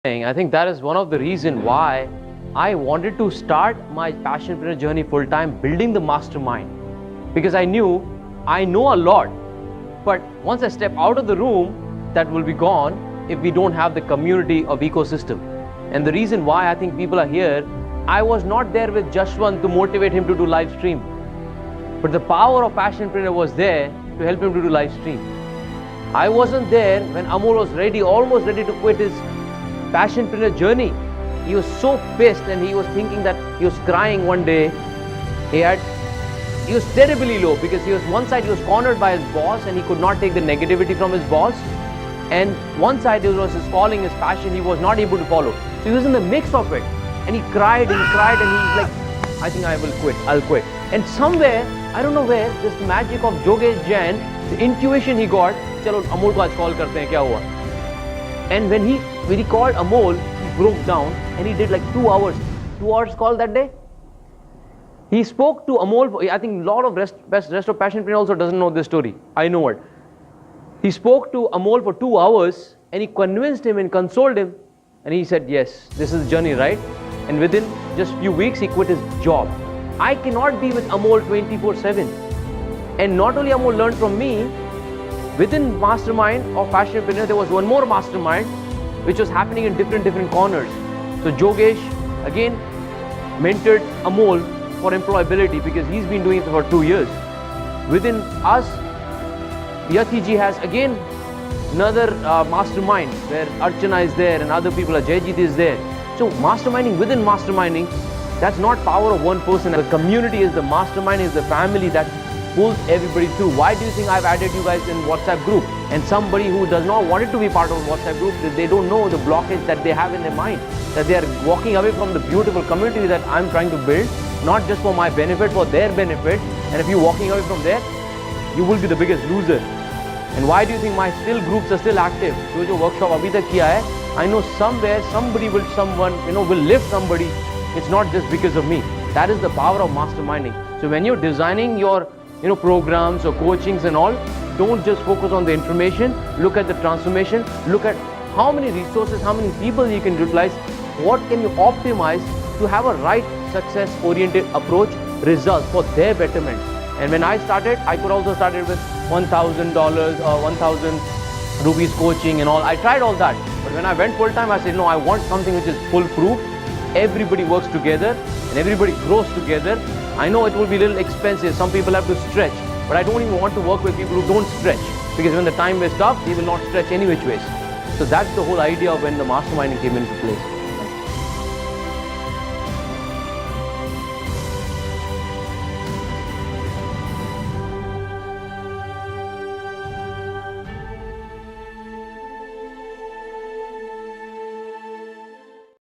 I think that is one of the reasons why I wanted to start my passionpreneur journey full-time, building the mastermind. Because I knew I know a lot, but once I step out of the room, that will be gone if we don't have the community of ecosystem. And the reason why I think people are here, I was not there with Jashwant to motivate him to do live stream, but the power of passionpreneur was there to help him to do live stream. I wasn't there when Amol was almost ready to quit his passionpreneur journey. He was so pissed and he was thinking that he was crying one day. He was terribly low because one side he was cornered by his boss and he could not take the negativity from his boss, and one side it was his calling, his passion, he was not able to follow. So he was in the mix of it and he cried and he's like, I think I will quit, I'll quit. And somewhere, I don't know where, this magic of Jogesh Jain, the intuition he got, chalo Amol ko aaj call karte hain, kya hua? And when he called Amol, he broke down and he did like 2 hours call that day. He spoke to Amol. I think a lot of rest of passionpreneur also doesn't know this story. I know it. He spoke to Amol for 2 hours and he convinced him and consoled him. And he said, yes, this is the journey, right? And within just few weeks, he quit his job. I cannot be with Amol 24/7. And not only Amol learned from me, within mastermind of passionpreneur, there was one more mastermind which was happening in different corners. So Jogesh again mentored Amol for employability because he's been doing it for 2 years. Within us, Yati ji has again another mastermind where Archana is there and other people, Jayjit is there. So masterminding within masterminding, that's not power of one person. The community is the mastermind, is the family that pulls everybody through. Why do you think I've added you guys in WhatsApp group? And somebody who does not want it to be part of a WhatsApp group, they don't know the blockage that they have in their mind, that they are walking away from the beautiful community that I'm trying to build, not just for my benefit, for their benefit. And if you're walking away from there, you will be the biggest loser. And why do you think my groups are still active? जो workshop अभी तक किया है, I know somewhere someone will lift somebody. It's not just because of me. That is the power of masterminding. So when you're designing your programs or coachings and all, don't just focus on the information, look at the transformation, look at how many resources, how many people you can utilize, what can you optimize to have a right success oriented approach, results for their betterment. And when I started, I could also started with $1,000 or 1,000 rupees coaching and all. I tried all that, but when I went full time, I said no, I want something which is foolproof. Everybody works together and everybody grows together. I know it will be a little expensive, some people have to stretch, but I don't even want to work with people who don't stretch, because when the time is tough, they will not stretch any which ways. So that's the whole idea of when the masterminding came into place.